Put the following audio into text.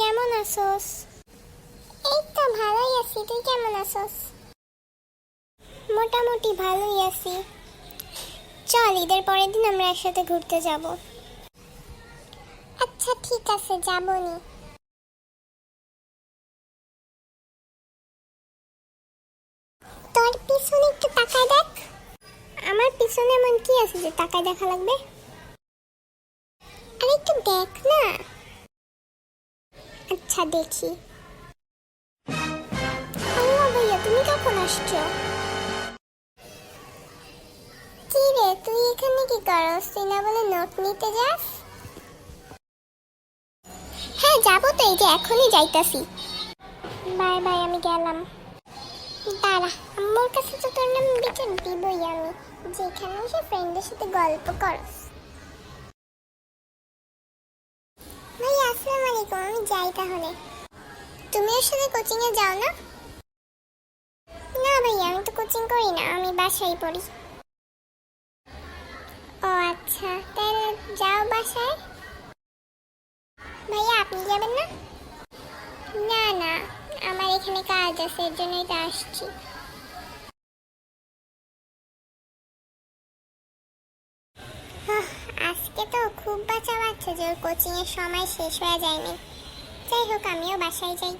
কেমন আছোস? এই তো ভালোই আছি, তুই কেমন আছোস? মোটামুটি ভালোই আছি। চল ঈদের পরের দিন আমরা একসাথে ঘুরতে যাব। আচ্ছা ঠিক আছে, যাবনি। তোর পিছনে একটু তাকায় দেখ। আমার পিছনে এমন কি আছে যে তাকায় দেখা লাগবে? আরে একটু দেখ না। আচ্ছা দেখি। আল্লাহ ভাইয়া, তুমি কখন আসছো? কি রে, তুই এখানে কি করস? তুই না বলে নোট নিতে যাস? হ্যাঁ যাবো তো, এই যে এখনই যাইতাছি। বাই বাই, আমি গেলাম। দাঁড়া, আম্মুর কাছে তো তোর নাম বিচার দিবই আমি, যেখানে এসে ফ্রেন্ডের সাথে গল্প করস। ভাই আসসালামু আলাইকুম, আমি যাই তাহলে। তুমি ওর সাথে কোচিং এ যাও না? না ভাইয়া, আমি তো কোচিং করি না, আমি বাসায় পড়ি। ও আচ্ছা, তাহলে যাও বাসায়। ভাইয়া আপনি যাবেন না? না না, আমার এখানে কাজ আছে, এর জন্যই তো আসছি। আহ, আজকে তো খুব বাঁচা বাচ্চা যে ওর কোচিং এর সময় শেষ হয়ে যায়নি। যাই হোক, আমিও বাসায় যাই।